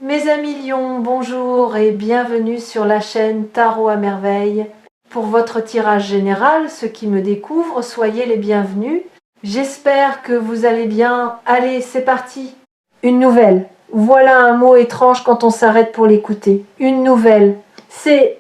Mes amis lions, bonjour et bienvenue sur la chaîne Tarot à merveille. Pour votre tirage général, ceux qui me découvrent, soyez les bienvenus. J'espère que vous allez bien. Allez, c'est parti. Une nouvelle. Voilà un mot étrange quand on s'arrête pour l'écouter. Une nouvelle. C'est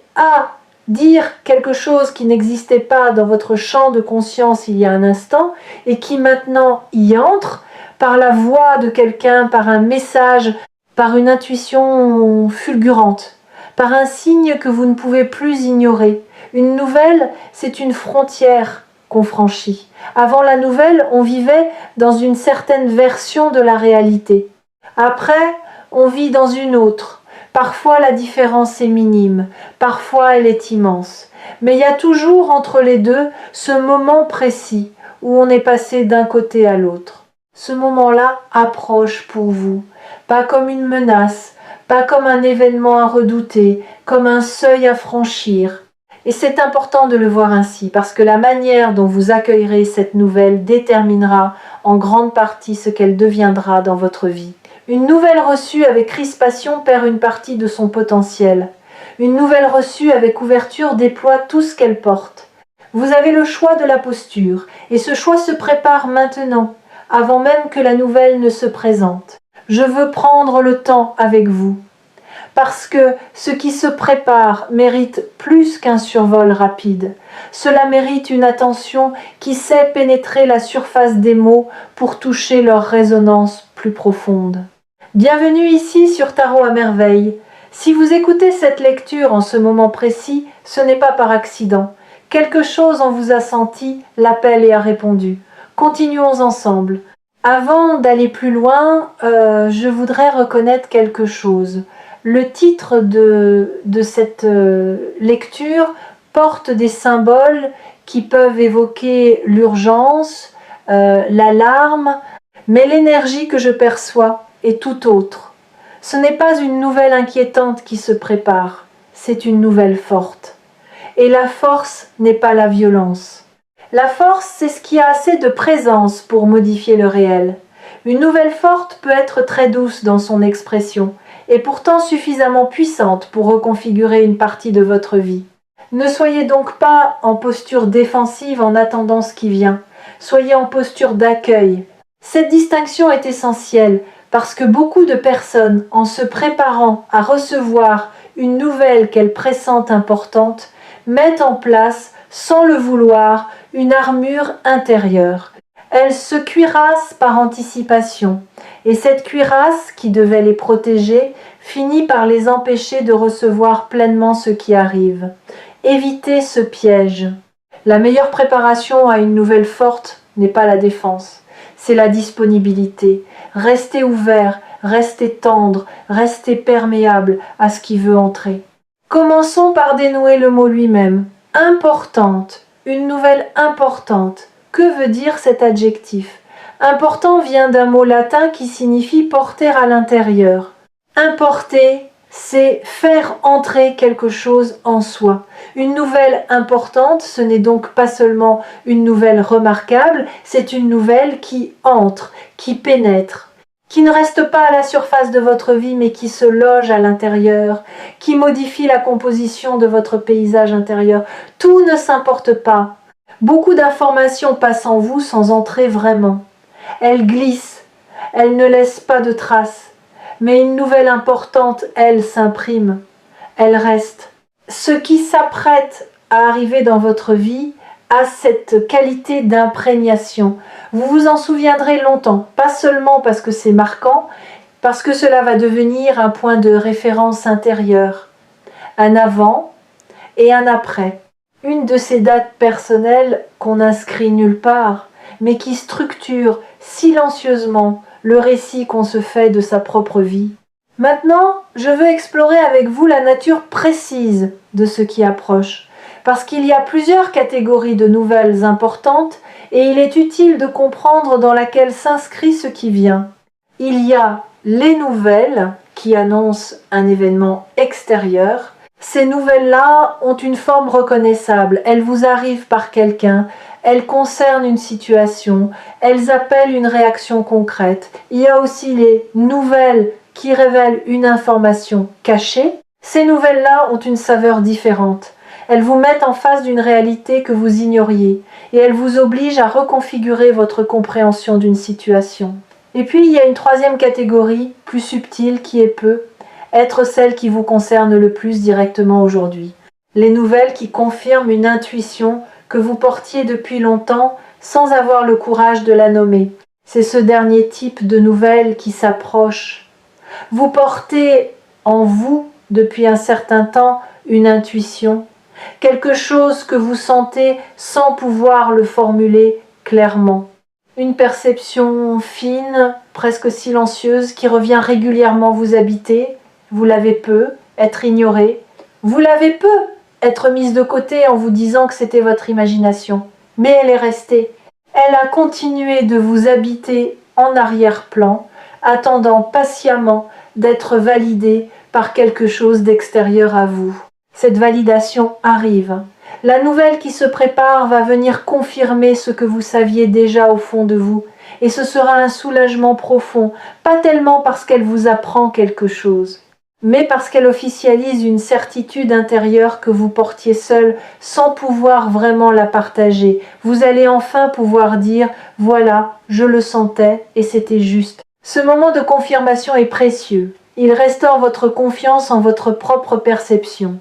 dire quelque chose qui n'existait pas dans votre champ de conscience il y a un instant et qui maintenant y entre par la voix de quelqu'un, par un message, par une intuition fulgurante, par un signe que vous ne pouvez plus ignorer. Une nouvelle, c'est une frontière qu'on franchit. Avant la nouvelle, on vivait dans une certaine version de la réalité. Après, on vit dans une autre. Parfois, la différence est minime, parfois elle est immense. Mais il y a toujours entre les deux ce moment précis où on est passé d'un côté à l'autre. Ce moment-là approche pour vous, pas comme une menace, pas comme un événement à redouter, comme un seuil à franchir. Et c'est important de le voir ainsi, parce que la manière dont vous accueillerez cette nouvelle déterminera en grande partie ce qu'elle deviendra dans votre vie. Une nouvelle reçue avec crispation perd une partie de son potentiel. Une nouvelle reçue avec ouverture déploie tout ce qu'elle porte. Vous avez le choix de la posture, et ce choix se prépare maintenant, avant même que la nouvelle ne se présente. Je veux prendre le temps avec vous, parce que ce qui se prépare mérite plus qu'un survol rapide. Cela mérite une attention qui sait pénétrer la surface des mots pour toucher leur résonance plus profonde. Bienvenue ici sur Tarot à merveille. Si vous écoutez cette lecture en ce moment précis, ce n'est pas par accident. Quelque chose en vous a senti l'appel et a répondu. Continuons ensemble. Avant d'aller plus loin, je voudrais reconnaître quelque chose. Le titre de cette lecture porte des symboles qui peuvent évoquer l'urgence, l'alarme, mais l'énergie que je perçois est tout autre. Ce n'est pas une nouvelle inquiétante qui se prépare, c'est une nouvelle forte. Et la force n'est pas la violence. La force, c'est ce qui a assez de présence pour modifier le réel. Une nouvelle forte peut être très douce dans son expression, et pourtant suffisamment puissante pour reconfigurer une partie de votre vie. Ne soyez donc pas en posture défensive en attendant ce qui vient. Soyez en posture d'accueil. Cette distinction est essentielle parce que beaucoup de personnes, en se préparant à recevoir une nouvelle qu'elles pressentent importante, mettent en place, sans le vouloir, une armure intérieure. Elles se cuirassent par anticipation, et cette cuirasse, qui devait les protéger, finit par les empêcher de recevoir pleinement ce qui arrive. Évitez ce piège. La meilleure préparation à une nouvelle forte n'est pas la défense, c'est la disponibilité. Restez ouvert, restez tendre, restez perméable à ce qui veut entrer. Commençons par dénouer le mot lui-même. Importante, une nouvelle importante. Que veut dire cet adjectif? Important vient d'un mot latin qui signifie porter à l'intérieur. Importer, c'est faire entrer quelque chose en soi. Une nouvelle importante, ce n'est donc pas seulement une nouvelle remarquable, c'est une nouvelle qui entre, qui pénètre, qui ne reste pas à la surface de votre vie, mais qui se loge à l'intérieur, qui modifie la composition de votre paysage intérieur. Tout ne s'importe pas. Beaucoup d'informations passent en vous sans entrer vraiment. Elles glissent, elles ne laissent pas de traces. Mais une nouvelle importante, elle, s'imprime, elle reste. Ce qui s'apprête à arriver dans votre vie a cette qualité d'imprégnation. Vous vous en souviendrez longtemps, pas seulement parce que c'est marquant, parce que cela va devenir un point de référence intérieure, un avant et un après. Une de ces dates personnelles qu'on n'inscrit nulle part, mais qui structure silencieusement le récit qu'on se fait de sa propre vie. Maintenant, je veux explorer avec vous la nature précise de ce qui approche, parce qu'il y a plusieurs catégories de nouvelles importantes et il est utile de comprendre dans laquelle s'inscrit ce qui vient. Il y a les nouvelles qui annoncent un événement extérieur. Ces nouvelles-là ont une forme reconnaissable, elles vous arrivent par quelqu'un, elles concernent une situation, elles appellent une réaction concrète. Il y a aussi les nouvelles qui révèlent une information cachée, ces nouvelles-là ont une saveur différente. Elles vous mettent en face d'une réalité que vous ignoriez et elles vous obligent à reconfigurer votre compréhension d'une situation. Et puis il y a une troisième catégorie, plus subtile, qui est être celle qui vous concerne le plus directement aujourd'hui. Les nouvelles qui confirment une intuition que vous portiez depuis longtemps sans avoir le courage de la nommer. C'est ce dernier type de nouvelles qui s'approche. Vous portez en vous, depuis un certain temps, une intuition, quelque chose que vous sentez sans pouvoir le formuler clairement. Une perception fine, presque silencieuse, qui revient régulièrement vous habiter. Vous l'avez peu, être ignorée. Vous l'avez peu, être mise de côté en vous disant que c'était votre imagination. Mais elle est restée. Elle a continué de vous habiter en arrière-plan, attendant patiemment d'être validée par quelque chose d'extérieur à vous. Cette validation arrive. La nouvelle qui se prépare va venir confirmer ce que vous saviez déjà au fond de vous. Et ce sera un soulagement profond, pas tellement parce qu'elle vous apprend quelque chose, mais parce qu'elle officialise une certitude intérieure que vous portiez seul sans pouvoir vraiment la partager. Vous allez enfin pouvoir dire « Voilà, je le sentais et c'était juste ». Ce moment de confirmation est précieux. Il restaure votre confiance en votre propre perception.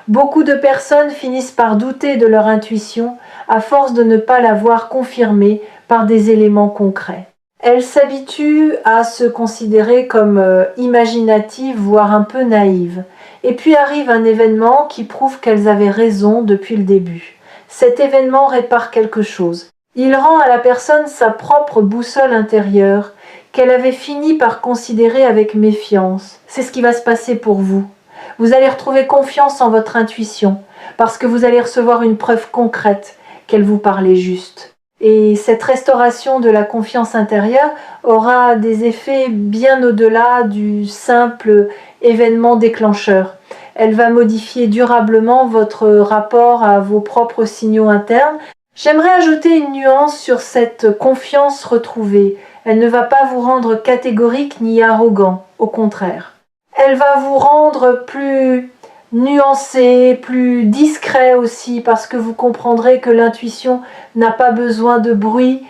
Beaucoup de personnes finissent par douter de leur intuition à force de ne pas la voir confirmée par des éléments concrets. Elles s'habituent à se considérer comme imaginatives, voire un peu naïves. Et puis arrive un événement qui prouve qu'elles avaient raison depuis le début. Cet événement répare quelque chose. Il rend à la personne sa propre boussole intérieure, qu'elle avait fini par considérer avec méfiance. C'est ce qui va se passer pour vous. Vous allez retrouver confiance en votre intuition, parce que vous allez recevoir une preuve concrète qu'elle vous parlait juste. Et cette restauration de la confiance intérieure aura des effets bien au-delà du simple événement déclencheur. Elle va modifier durablement votre rapport à vos propres signaux internes. J'aimerais ajouter une nuance sur cette confiance retrouvée. Elle ne va pas vous rendre catégorique ni arrogant, au contraire. Elle va vous rendre plus nuancé, plus discret aussi, parce que vous comprendrez que l'intuition n'a pas besoin de bruit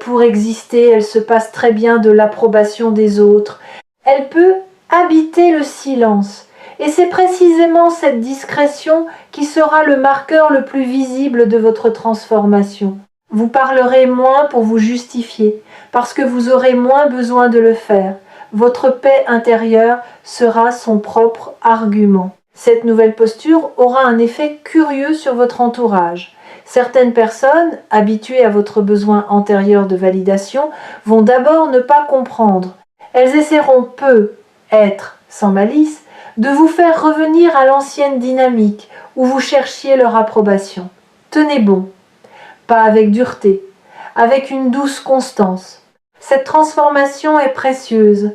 pour exister. Elle se passe très bien de l'approbation des autres. Elle peut habiter le silence. Et c'est précisément cette discrétion qui sera le marqueur le plus visible de votre transformation. Vous parlerez moins pour vous justifier, parce que vous aurez moins besoin de le faire. Votre paix intérieure sera son propre argument. Cette nouvelle posture aura un effet curieux sur votre entourage. Certaines personnes, habituées à votre besoin antérieur de validation, vont d'abord ne pas comprendre. Elles essaieront être sans malice, de vous faire revenir à l'ancienne dynamique où vous cherchiez leur approbation. Tenez bon, pas avec dureté, avec une douce constance. Cette transformation est précieuse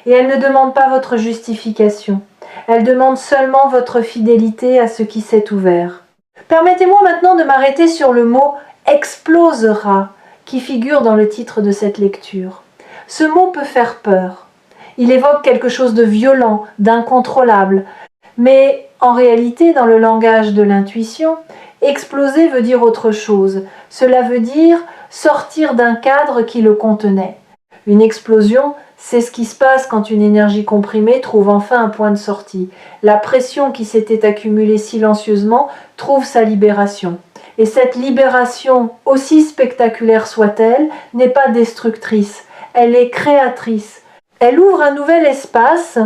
et elle ne demande pas votre justification. Elle demande seulement votre fidélité à ce qui s'est ouvert. Permettez-moi maintenant de m'arrêter sur le mot « explosera » qui figure dans le titre de cette lecture. Ce mot peut faire peur. Il évoque quelque chose de violent, d'incontrôlable. Mais en réalité, dans le langage de l'intuition, exploser veut dire autre chose. Cela veut dire sortir d'un cadre qui le contenait. Une explosion, c'est ce qui se passe quand une énergie comprimée trouve enfin un point de sortie. La pression qui s'était accumulée silencieusement trouve sa libération. Et cette libération, aussi spectaculaire soit-elle, n'est pas destructrice, elle est créatrice. Elle ouvre un nouvel espace,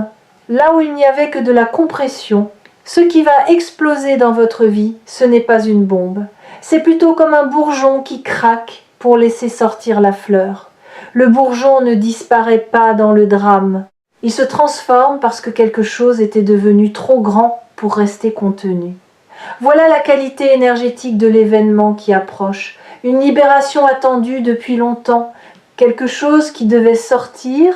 là où il n'y avait que de la compression. Ce qui va exploser dans votre vie, ce n'est pas une bombe. C'est plutôt comme un bourgeon qui craque pour laisser sortir la fleur. Le bourgeon ne disparaît pas dans le drame. Il se transforme parce que quelque chose était devenu trop grand pour rester contenu. Voilà la qualité énergétique de l'événement qui approche. Une libération attendue depuis longtemps. Quelque chose qui devait sortir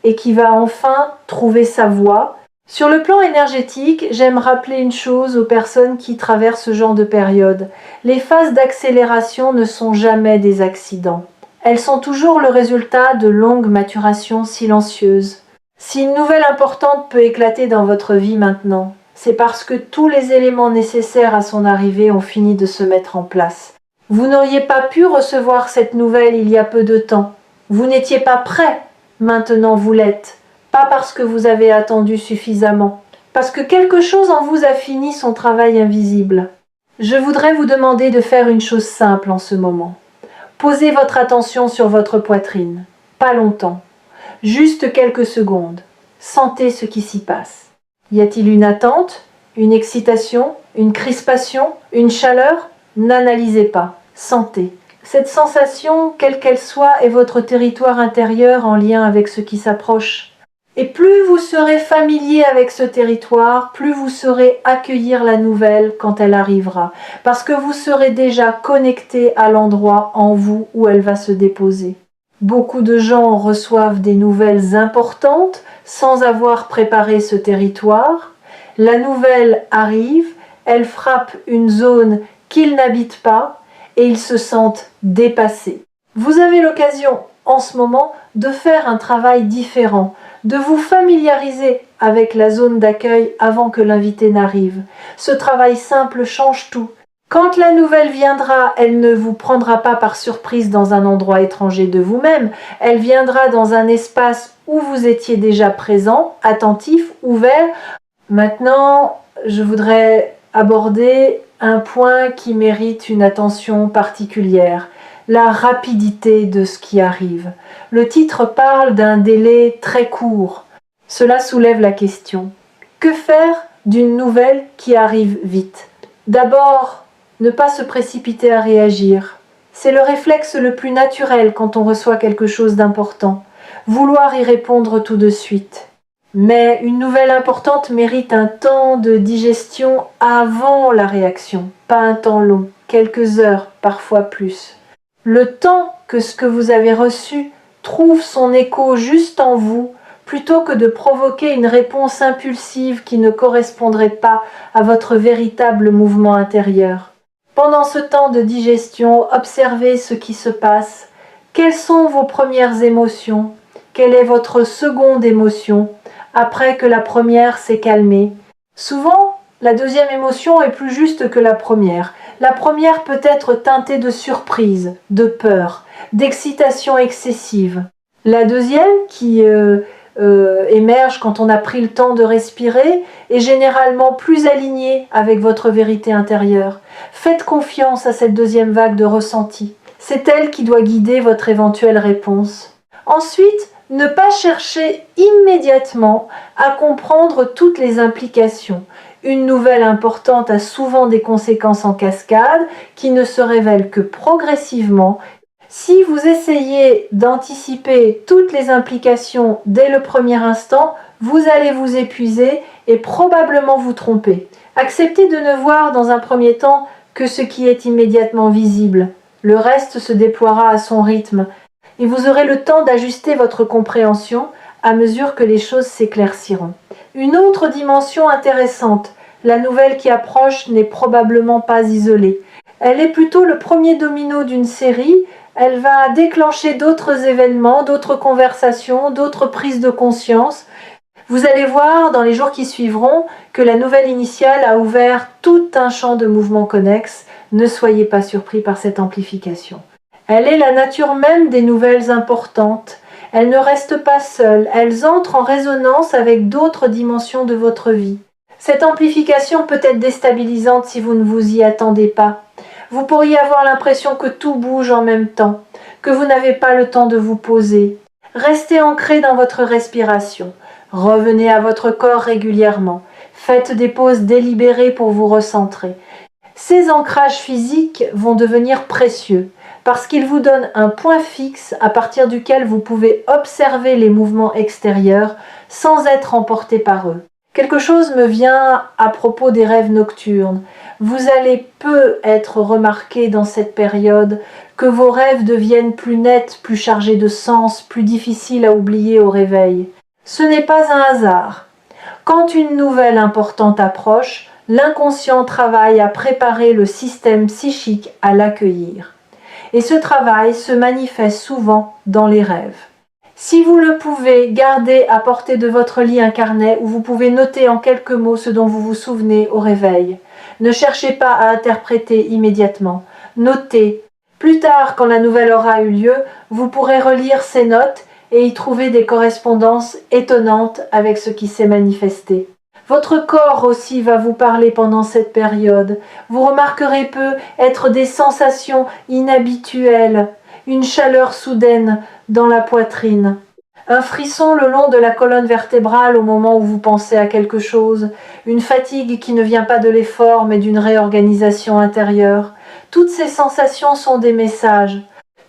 et qui va enfin trouver sa voie. Sur le plan énergétique, j'aime rappeler une chose aux personnes qui traversent ce genre de période. Les phases d'accélération ne sont jamais des accidents. Elles sont toujours le résultat de longues maturations silencieuses. Si une nouvelle importante peut éclater dans votre vie maintenant, c'est parce que tous les éléments nécessaires à son arrivée ont fini de se mettre en place. Vous n'auriez pas pu recevoir cette nouvelle il y a peu de temps. Vous n'étiez pas prêt, maintenant vous l'êtes. Pas parce que vous avez attendu suffisamment, parce que quelque chose en vous a fini son travail invisible. Je voudrais vous demander de faire une chose simple en ce moment. Posez votre attention sur votre poitrine. Pas longtemps. Juste quelques secondes. Sentez ce qui s'y passe. Y a-t-il une attente, une excitation, une crispation, une chaleur? N'analysez pas. Sentez. Cette sensation, quelle qu'elle soit, est votre territoire intérieur en lien avec ce qui s'approche. Et plus vous serez familier avec ce territoire, plus vous saurez accueillir la nouvelle quand elle arrivera, parce que vous serez déjà connecté à l'endroit en vous où elle va se déposer. Beaucoup de gens reçoivent des nouvelles importantes sans avoir préparé ce territoire. La nouvelle arrive, elle frappe une zone qu'ils n'habitent pas et ils se sentent dépassés. Vous avez l'occasion en ce moment de faire un travail différent, de vous familiariser avec la zone d'accueil avant que l'invité n'arrive. Ce travail simple change tout. Quand la nouvelle viendra, elle ne vous prendra pas par surprise dans un endroit étranger de vous-même, elle viendra dans un espace où vous étiez déjà présent, attentif, ouvert. Maintenant, je voudrais aborder un point qui mérite une attention particulière, la rapidité de ce qui arrive. Le titre parle d'un délai très court. Cela soulève la question. Que faire d'une nouvelle qui arrive vite? D'abord, ne pas se précipiter à réagir. C'est le réflexe le plus naturel quand on reçoit quelque chose d'important. Vouloir y répondre tout de suite. Mais une nouvelle importante mérite un temps de digestion avant la réaction, pas un temps long, quelques heures, parfois plus. Le temps que ce que vous avez reçu trouve son écho juste en vous, plutôt que de provoquer une réponse impulsive qui ne correspondrait pas à votre véritable mouvement intérieur. Pendant ce temps de digestion, observez ce qui se passe. Quelles sont vos premières émotions? Quelle est votre seconde émotion après que la première s'est calmée? Souvent, la deuxième émotion est plus juste que la première. La première peut être teintée de surprise, de peur, d'excitation excessive. La deuxième, qui émerge quand on a pris le temps de respirer, est généralement plus alignée avec votre vérité intérieure. Faites confiance à cette deuxième vague de ressenti. C'est elle qui doit guider votre éventuelle réponse. Ensuite, ne pas chercher immédiatement à comprendre toutes les implications. Une nouvelle importante a souvent des conséquences en cascade qui ne se révèlent que progressivement. Si vous essayez d'anticiper toutes les implications dès le premier instant, vous allez vous épuiser et probablement vous tromper. Acceptez de ne voir dans un premier temps que ce qui est immédiatement visible. Le reste se déploiera à son rythme et vous aurez le temps d'ajuster votre compréhension à mesure que les choses s'éclairciront. Une autre dimension intéressante, la nouvelle qui approche n'est probablement pas isolée. Elle est plutôt le premier domino d'une série. Elle va déclencher d'autres événements, d'autres conversations, d'autres prises de conscience. Vous allez voir dans les jours qui suivront que la nouvelle initiale a ouvert tout un champ de mouvements connexes. Ne soyez pas surpris par cette amplification. Elle est la nature même des nouvelles importantes. Elles ne restent pas seules, elles entrent en résonance avec d'autres dimensions de votre vie. Cette amplification peut être déstabilisante si vous ne vous y attendez pas. Vous pourriez avoir l'impression que tout bouge en même temps, que vous n'avez pas le temps de vous poser. Restez ancré dans votre respiration. Revenez à votre corps régulièrement. Faites des pauses délibérées pour vous recentrer. Ces ancrages physiques vont devenir précieux parce qu'ils vous donnent un point fixe à partir duquel vous pouvez observer les mouvements extérieurs sans être emporté par eux. Quelque chose me vient à propos des rêves nocturnes. Vous allez peu être remarqué dans cette période que vos rêves deviennent plus nets, plus chargés de sens, plus difficiles à oublier au réveil. Ce n'est pas un hasard. Quand une nouvelle importante approche, l'inconscient travaille à préparer le système psychique à l'accueillir. Et ce travail se manifeste souvent dans les rêves. Si vous le pouvez, gardez à portée de votre lit un carnet où vous pouvez noter en quelques mots ce dont vous vous souvenez au réveil. Ne cherchez pas à interpréter immédiatement. Notez. Plus tard, quand la nouvelle aura eu lieu, vous pourrez relire ces notes et y trouver des correspondances étonnantes avec ce qui s'est manifesté. Votre corps aussi va vous parler pendant cette période. Vous remarquerez peu être des sensations inhabituelles, une chaleur soudaine dans la poitrine, un frisson le long de la colonne vertébrale au moment où vous pensez à quelque chose, une fatigue qui ne vient pas de l'effort mais d'une réorganisation intérieure. Toutes ces sensations sont des messages,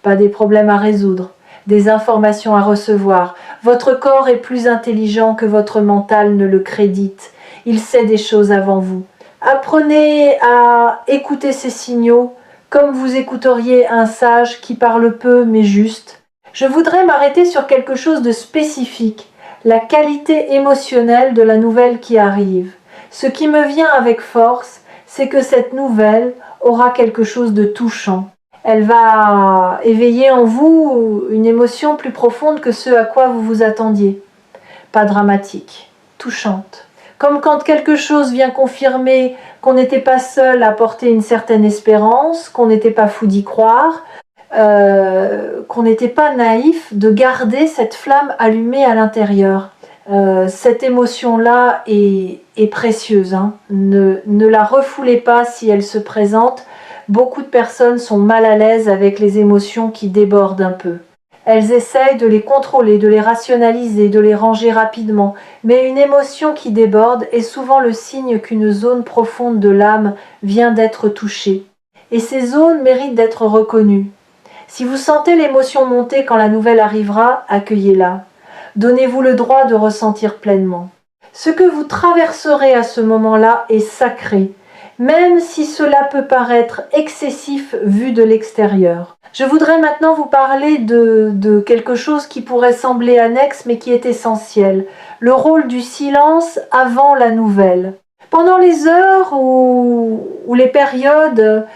pas des problèmes à résoudre, des informations à recevoir. Votre corps est plus intelligent que votre mental ne le crédite. Il sait des choses avant vous. Apprenez à écouter ces signaux comme vous écouteriez un sage qui parle peu mais juste. Je voudrais m'arrêter sur quelque chose de spécifique, la qualité émotionnelle de la nouvelle qui arrive. Ce qui me vient avec force, c'est que cette nouvelle aura quelque chose de touchant. Elle va éveiller en vous une émotion plus profonde que ce à quoi vous vous attendiez. Pas dramatique, touchante. Comme quand quelque chose vient confirmer qu'on n'était pas seul à porter une certaine espérance, qu'on n'était pas fou d'y croire, qu'on n'était pas naïf de garder cette flamme allumée à l'intérieur. Cette émotion-là est précieuse. Hein. Ne la refoulez pas si elle se présente. Beaucoup de personnes sont mal à l'aise avec les émotions qui débordent un peu. Elles essayent de les contrôler, de les rationaliser, de les ranger rapidement. Mais une émotion qui déborde est souvent le signe qu'une zone profonde de l'âme vient d'être touchée. Et ces zones méritent d'être reconnues. Si vous sentez l'émotion monter quand la nouvelle arrivera, accueillez-la. Donnez-vous le droit de ressentir pleinement. Ce que vous traverserez à ce moment-là est sacré, même si cela peut paraître excessif vu de l'extérieur. Je voudrais maintenant vous parler de quelque chose qui pourrait sembler annexe mais qui est essentiel, le rôle du silence avant la nouvelle. Pendant les heures ou les périodes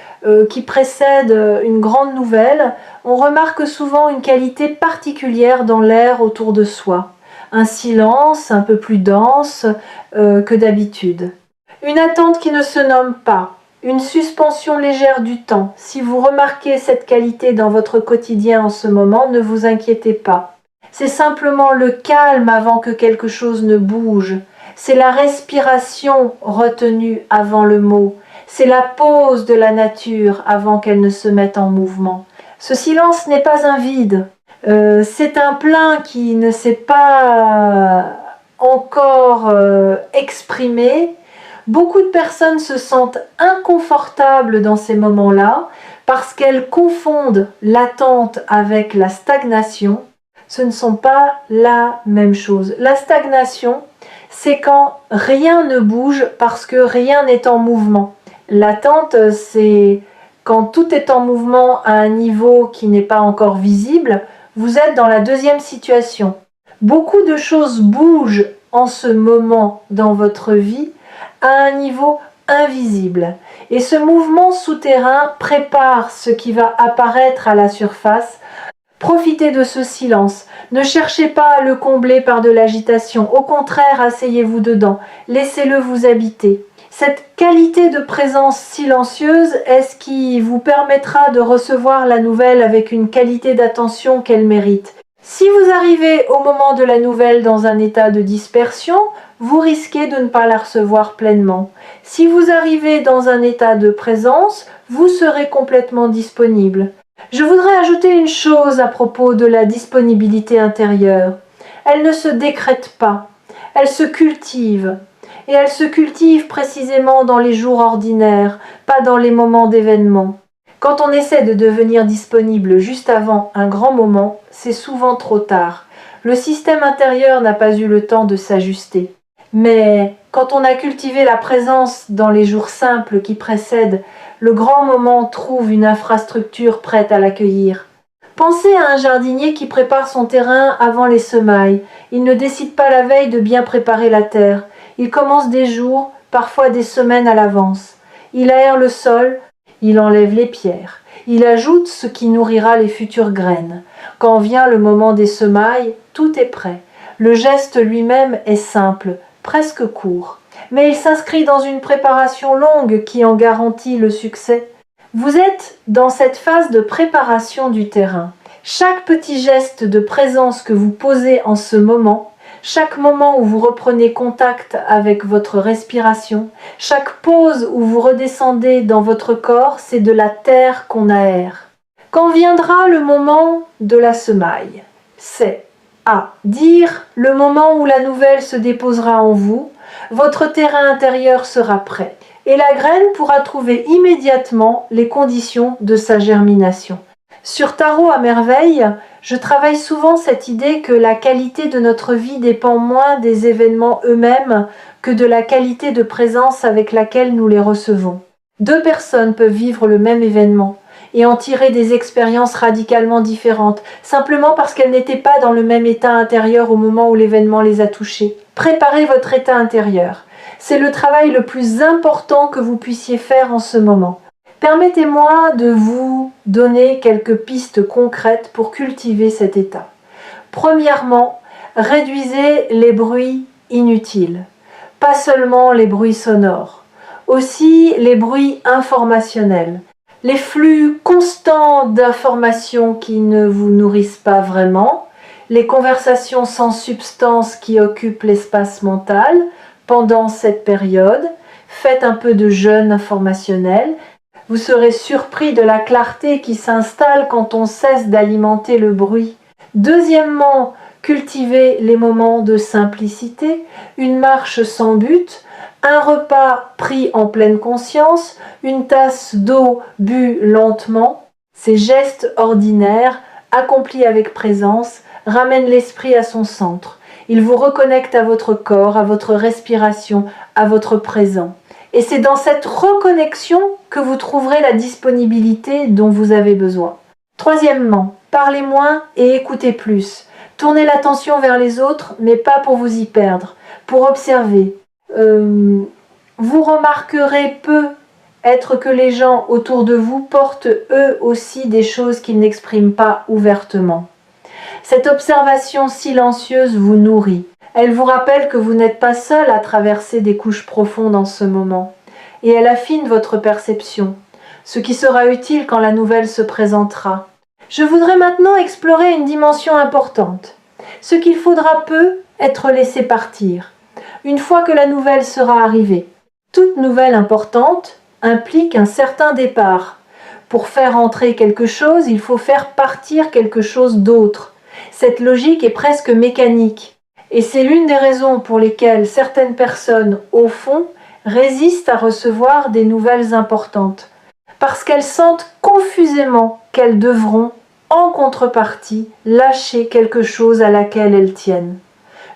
qui précèdent une grande nouvelle, on remarque souvent une qualité particulière dans l'air autour de soi. Un silence un peu plus dense que d'habitude. Une attente qui ne se nomme pas. Une suspension légère du temps. Si vous remarquez cette qualité dans votre quotidien en ce moment, ne vous inquiétez pas. C'est simplement le calme avant que quelque chose ne bouge. C'est la respiration retenue avant le mot. C'est la pause de la nature avant qu'elle ne se mette en mouvement. Ce silence n'est pas un vide. C'est un plein qui ne s'est pas encore exprimé. Beaucoup de personnes se sentent inconfortables dans ces moments-là parce qu'elles confondent l'attente avec la stagnation. Ce ne sont pas la même chose. La stagnation, c'est quand rien ne bouge parce que rien n'est en mouvement. L'attente, c'est quand tout est en mouvement à un niveau qui n'est pas encore visible. Vous êtes dans la deuxième situation. Beaucoup de choses bougent en ce moment dans votre vie à un niveau invisible. Et ce mouvement souterrain prépare ce qui va apparaître à la surface. Profitez de ce silence. Ne cherchez pas à le combler par de l'agitation. Au contraire, asseyez-vous dedans. Laissez-le vous habiter. Cette qualité de présence silencieuse est ce qui vous permettra de recevoir la nouvelle avec une qualité d'attention qu'elle mérite. Si vous arrivez au moment de la nouvelle dans un état de dispersion, vous risquez de ne pas la recevoir pleinement. Si vous arrivez dans un état de présence, vous serez complètement disponible. Je voudrais ajouter une chose à propos de la disponibilité intérieure. Elle ne se décrète pas, elle se cultive. Et elle se cultive précisément dans les jours ordinaires, pas dans les moments d'événement. Quand on essaie de devenir disponible juste avant un grand moment, c'est souvent trop tard. Le système intérieur n'a pas eu le temps de s'ajuster. Mais quand on a cultivé la présence dans les jours simples qui précèdent, le grand moment trouve une infrastructure prête à l'accueillir. Pensez à un jardinier qui prépare son terrain avant les semailles. Il ne décide pas la veille de bien préparer la terre. Il commence des jours, parfois des semaines à l'avance. Il aère le sol, il enlève les pierres. Il ajoute ce qui nourrira les futures graines. Quand vient le moment des semailles, tout est prêt. Le geste lui-même est simple, presque court. Mais il s'inscrit dans une préparation longue qui en garantit le succès. Vous êtes dans cette phase de préparation du terrain. Chaque petit geste de présence que vous posez en ce moment, chaque moment où vous reprenez contact avec votre respiration, chaque pause où vous redescendez dans votre corps, c'est de la terre qu'on aère. Quand viendra le moment de la semaille, c'est à dire le moment où la nouvelle se déposera en vous, votre terrain intérieur sera prêt et la graine pourra trouver immédiatement les conditions de sa germination. Sur Tarot à merveille, je travaille souvent cette idée que la qualité de notre vie dépend moins des événements eux-mêmes que de la qualité de présence avec laquelle nous les recevons. Deux personnes peuvent vivre le même événement et en tirer des expériences radicalement différentes, simplement parce qu'elles n'étaient pas dans le même état intérieur au moment où l'événement les a touchées. Préparez votre état intérieur. C'est le travail le plus important que vous puissiez faire en ce moment. Permettez-moi de vous donner quelques pistes concrètes pour cultiver cet état. Premièrement, réduisez les bruits inutiles. Pas seulement les bruits sonores, aussi les bruits informationnels. Les flux constants d'informations qui ne vous nourrissent pas vraiment, les conversations sans substance qui occupent l'espace mental pendant cette période. Faites un peu de jeûne informationnel. Vous serez surpris de la clarté qui s'installe quand on cesse d'alimenter le bruit. Deuxièmement, cultivez les moments de simplicité, une marche sans but, un repas pris en pleine conscience, une tasse d'eau bue lentement. Ces gestes ordinaires, accomplis avec présence, ramènent l'esprit à son centre. Ils vous reconnectent à votre corps, à votre respiration, à votre présent. Et c'est dans cette reconnexion que vous trouverez la disponibilité dont vous avez besoin. Troisièmement, parlez moins et écoutez plus. Tournez l'attention vers les autres, mais pas pour vous y perdre, pour observer. Vous remarquerez peu être que les gens autour de vous portent eux aussi des choses qu'ils n'expriment pas ouvertement. Cette observation silencieuse vous nourrit. Elle vous rappelle que vous n'êtes pas seul à traverser des couches profondes en ce moment. Et elle affine votre perception, ce qui sera utile quand la nouvelle se présentera. Je voudrais maintenant explorer une dimension importante. Ce qu'il faudra peut être laissé partir, une fois que la nouvelle sera arrivée. Toute nouvelle importante implique un certain départ. Pour faire entrer quelque chose, il faut faire partir quelque chose d'autre. Cette logique est presque mécanique. Et c'est l'une des raisons pour lesquelles certaines personnes, au fond, résistent à recevoir des nouvelles importantes. Parce qu'elles sentent confusément qu'elles devront, en contrepartie, lâcher quelque chose à laquelle elles tiennent.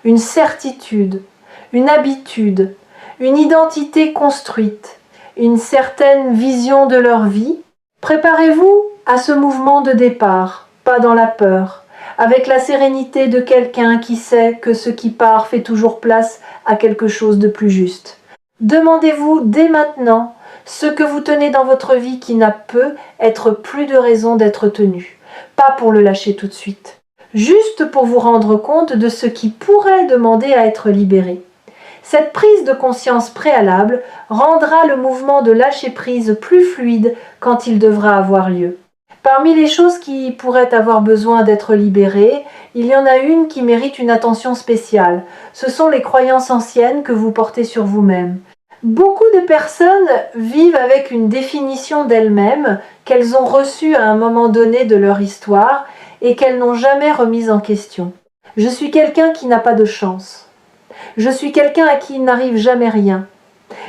Une certitude, une habitude, une identité construite, une certaine vision de leur vie. Préparez-vous à ce mouvement de départ, pas dans la peur, avec la sérénité de quelqu'un qui sait que ce qui part fait toujours place à quelque chose de plus juste. Demandez-vous dès maintenant ce que vous tenez dans votre vie qui n'a peut être plus de raison d'être tenu. Pas pour le lâcher tout de suite, juste pour vous rendre compte de ce qui pourrait demander à être libéré. Cette prise de conscience préalable rendra le mouvement de lâcher prise plus fluide quand il devra avoir lieu. Parmi les choses qui pourraient avoir besoin d'être libérées, il y en a une qui mérite une attention spéciale. Ce sont les croyances anciennes que vous portez sur vous-même. Beaucoup de personnes vivent avec une définition d'elles-mêmes qu'elles ont reçue à un moment donné de leur histoire et qu'elles n'ont jamais remise en question. Je suis quelqu'un qui n'a pas de chance. Je suis quelqu'un à qui il n'arrive jamais rien.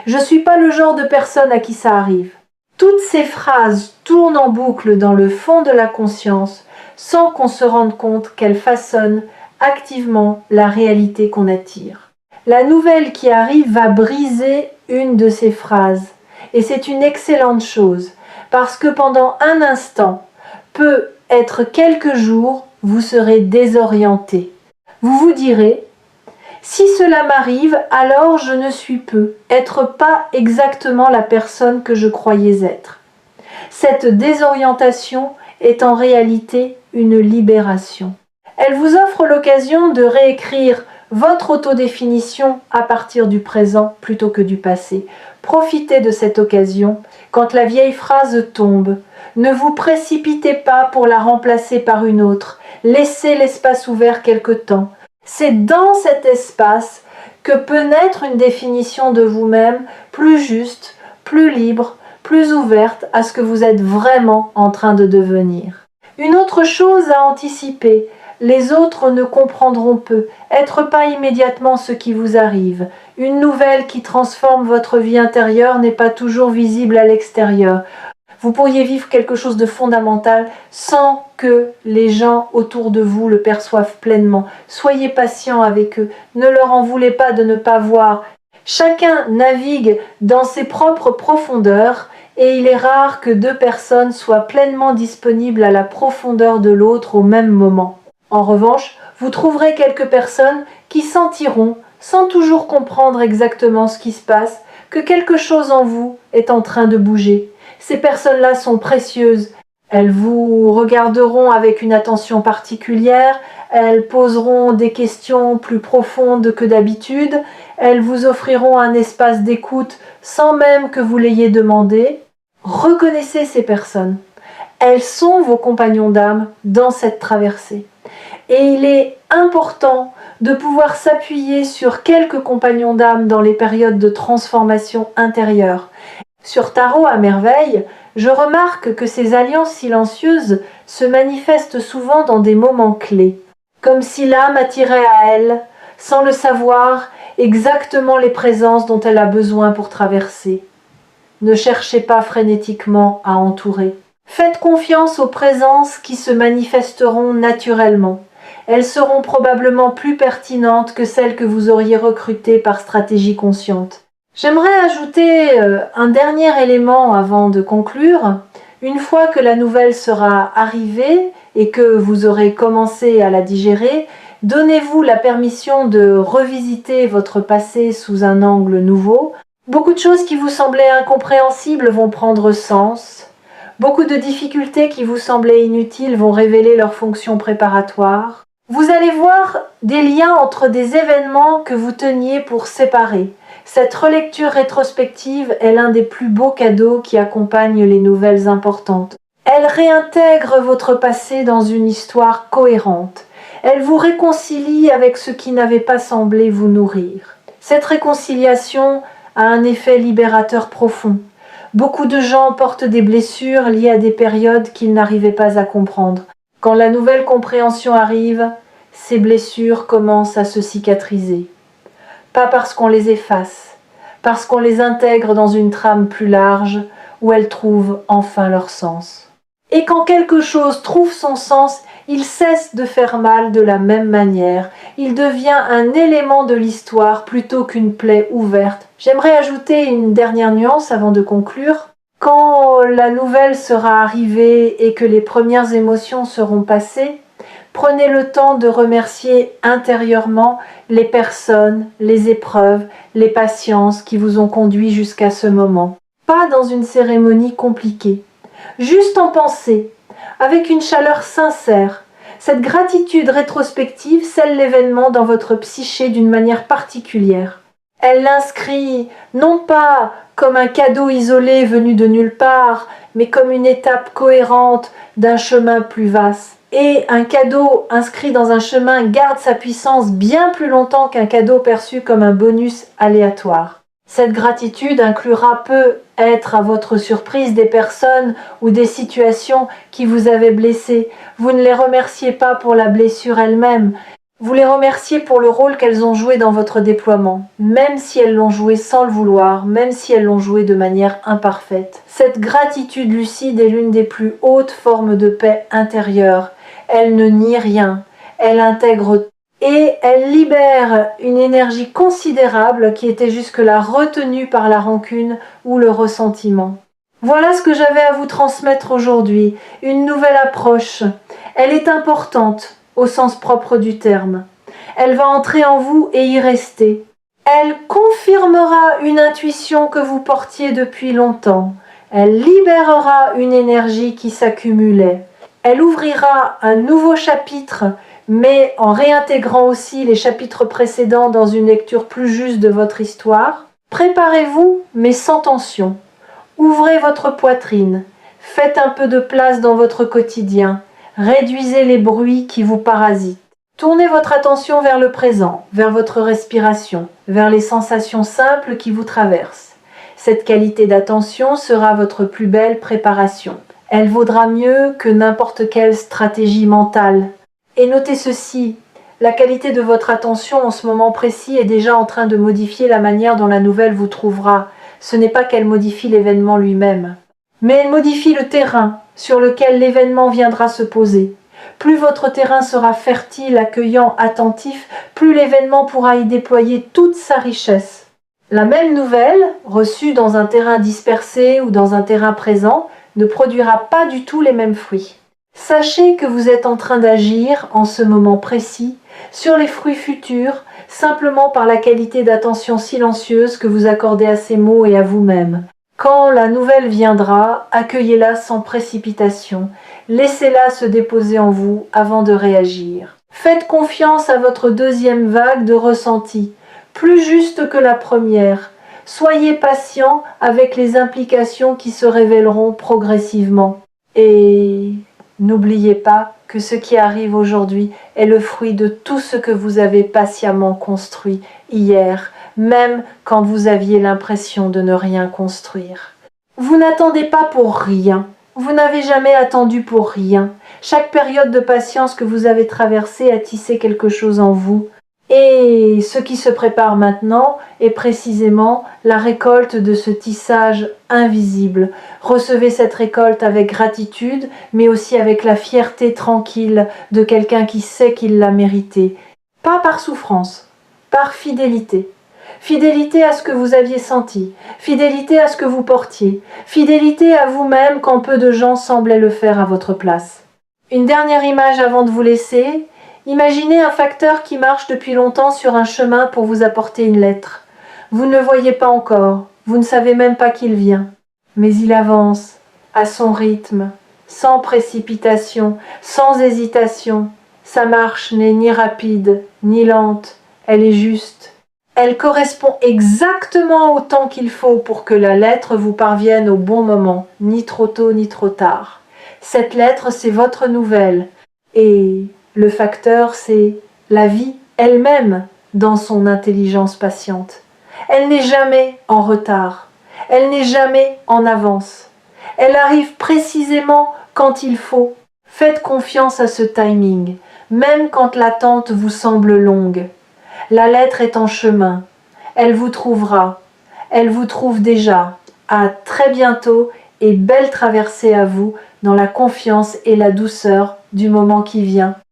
Je ne suis pas le genre de personne à qui ça arrive. Toutes ces phrases tournent en boucle dans le fond de la conscience sans qu'on se rende compte qu'elles façonnent activement la réalité qu'on attire. La nouvelle qui arrive va briser une de ces phrases et c'est une excellente chose parce que pendant un instant, peut être quelques jours, vous serez désorienté. Vous vous direz « Si cela m'arrive, alors je ne suis peu, être pas exactement la personne que je croyais être. » Cette désorientation est en réalité une libération. Elle vous offre l'occasion de réécrire votre autodéfinition à partir du présent plutôt que du passé. Profitez de cette occasion quand la vieille phrase tombe. Ne vous précipitez pas pour la remplacer par une autre. Laissez l'espace ouvert quelque temps. C'est dans cet espace que peut naître une définition de vous-même plus juste, plus libre, plus ouverte à ce que vous êtes vraiment en train de devenir. Une autre chose à anticiper, les autres ne comprendront peu, être pas immédiatement ce qui vous arrive. Une nouvelle qui transforme votre vie intérieure n'est pas toujours visible à l'extérieur. Vous pourriez vivre quelque chose de fondamental sans que les gens autour de vous le perçoivent pleinement. Soyez patient avec eux, ne leur en voulez pas de ne pas voir. Chacun navigue dans ses propres profondeurs et il est rare que deux personnes soient pleinement disponibles à la profondeur de l'autre au même moment. En revanche, vous trouverez quelques personnes qui sentiront, sans toujours comprendre exactement ce qui se passe, que quelque chose en vous est en train de bouger. Ces personnes-là sont précieuses. Elles vous regarderont avec une attention particulière, elles poseront des questions plus profondes que d'habitude, elles vous offriront un espace d'écoute sans même que vous l'ayez demandé. Reconnaissez ces personnes. Elles sont vos compagnons d'âme dans cette traversée. Et il est important de pouvoir s'appuyer sur quelques compagnons d'âme dans les périodes de transformation intérieure. Sur Tarot à merveille, je remarque que ces alliances silencieuses se manifestent souvent dans des moments clés, comme si l'âme attirait à elle, sans le savoir, exactement les présences dont elle a besoin pour traverser. Ne cherchez pas frénétiquement à entourer. Faites confiance aux présences qui se manifesteront naturellement. Elles seront probablement plus pertinentes que celles que vous auriez recrutées par stratégie consciente. J'aimerais ajouter un dernier élément avant de conclure. Une fois que la nouvelle sera arrivée et que vous aurez commencé à la digérer, donnez-vous la permission de revisiter votre passé sous un angle nouveau. Beaucoup de choses qui vous semblaient incompréhensibles vont prendre sens. Beaucoup de difficultés qui vous semblaient inutiles vont révéler leur fonction préparatoire. Vous allez voir des liens entre des événements que vous teniez pour séparer. Cette relecture rétrospective est l'un des plus beaux cadeaux qui accompagnent les nouvelles importantes. Elle réintègre votre passé dans une histoire cohérente. Elle vous réconcilie avec ce qui n'avait pas semblé vous nourrir. Cette réconciliation a un effet libérateur profond. Beaucoup de gens portent des blessures liées à des périodes qu'ils n'arrivaient pas à comprendre. Quand la nouvelle compréhension arrive, ces blessures commencent à se cicatriser. Pas parce qu'on les efface, parce qu'on les intègre dans une trame plus large où elles trouvent enfin leur sens. Et quand quelque chose trouve son sens, il cesse de faire mal de la même manière. Il devient un élément de l'histoire plutôt qu'une plaie ouverte. J'aimerais ajouter une dernière nuance avant de conclure. Quand la nouvelle sera arrivée et que les premières émotions seront passées, prenez le temps de remercier intérieurement les personnes, les épreuves, les patiences qui vous ont conduit jusqu'à ce moment. Pas dans une cérémonie compliquée, juste en pensée, avec une chaleur sincère. Cette gratitude rétrospective scelle l'événement dans votre psyché d'une manière particulière. Elle l'inscrit non pas comme un cadeau isolé venu de nulle part, mais comme une étape cohérente d'un chemin plus vaste. Et un cadeau inscrit dans un chemin garde sa puissance bien plus longtemps qu'un cadeau perçu comme un bonus aléatoire. Cette gratitude inclura peut-être à votre surprise des personnes ou des situations qui vous avaient blessé. Vous ne les remerciez pas pour la blessure elle-même, vous les remerciez pour le rôle qu'elles ont joué dans votre déploiement, même si elles l'ont joué sans le vouloir, même si elles l'ont joué de manière imparfaite. Cette gratitude lucide est l'une des plus hautes formes de paix intérieure. Elle ne nie rien, elle intègre et elle libère une énergie considérable qui était jusque-là retenue par la rancune ou le ressentiment. Voilà ce que j'avais à vous transmettre aujourd'hui, une nouvelle approche. Elle est importante au sens propre du terme. Elle va entrer en vous et y rester. Elle confirmera une intuition que vous portiez depuis longtemps. Elle libérera une énergie qui s'accumulait. Elle ouvrira un nouveau chapitre, mais en réintégrant aussi les chapitres précédents dans une lecture plus juste de votre histoire. Préparez-vous, mais sans tension. Ouvrez votre poitrine. Faites un peu de place dans votre quotidien. Réduisez les bruits qui vous parasitent. Tournez votre attention vers le présent, vers votre respiration, vers les sensations simples qui vous traversent. Cette qualité d'attention sera votre plus belle préparation. Elle vaudra mieux que n'importe quelle stratégie mentale. Et notez ceci, la qualité de votre attention en ce moment précis est déjà en train de modifier la manière dont la nouvelle vous trouvera. Ce n'est pas qu'elle modifie l'événement lui-même, mais elle modifie le terrain sur lequel l'événement viendra se poser. Plus votre terrain sera fertile, accueillant, attentif, plus l'événement pourra y déployer toute sa richesse. La même nouvelle, reçue dans un terrain dispersé ou dans un terrain présent, ne produira pas du tout les mêmes fruits. Sachez que vous êtes en train d'agir, en ce moment précis, sur les fruits futurs, simplement par la qualité d'attention silencieuse que vous accordez à ces mots et à vous-même. Quand la nouvelle viendra, accueillez-la sans précipitation. Laissez-la se déposer en vous avant de réagir. Faites confiance à votre deuxième vague de ressenti, plus juste que la première. Soyez patient avec les implications qui se révéleront progressivement. Et n'oubliez pas que ce qui arrive aujourd'hui est le fruit de tout ce que vous avez patiemment construit hier, même quand vous aviez l'impression de ne rien construire. Vous n'attendez pas pour rien. Vous n'avez jamais attendu pour rien. Chaque période de patience que vous avez traversée a tissé quelque chose en vous. Et ce qui se prépare maintenant est précisément la récolte de ce tissage invisible. Recevez cette récolte avec gratitude, mais aussi avec la fierté tranquille de quelqu'un qui sait qu'il l'a mérité. Pas par souffrance, par fidélité. Fidélité à ce que vous aviez senti, fidélité à ce que vous portiez, fidélité à vous-même quand peu de gens semblaient le faire à votre place. Une dernière image avant de vous laisser. Imaginez un facteur qui marche depuis longtemps sur un chemin pour vous apporter une lettre. Vous ne le voyez pas encore, vous ne savez même pas qu'il vient. Mais il avance, à son rythme, sans précipitation, sans hésitation. Sa marche n'est ni rapide, ni lente, elle est juste. Elle correspond exactement au temps qu'il faut pour que la lettre vous parvienne au bon moment, ni trop tôt ni trop tard. Cette lettre, c'est votre nouvelle. Et le facteur, c'est la vie elle-même dans son intelligence patiente. Elle n'est jamais en retard. Elle n'est jamais en avance. Elle arrive précisément quand il faut. Faites confiance à ce timing, même quand l'attente vous semble longue. La lettre est en chemin. Elle vous trouvera. Elle vous trouve déjà. À très bientôt et belle traversée à vous dans la confiance et la douceur du moment qui vient.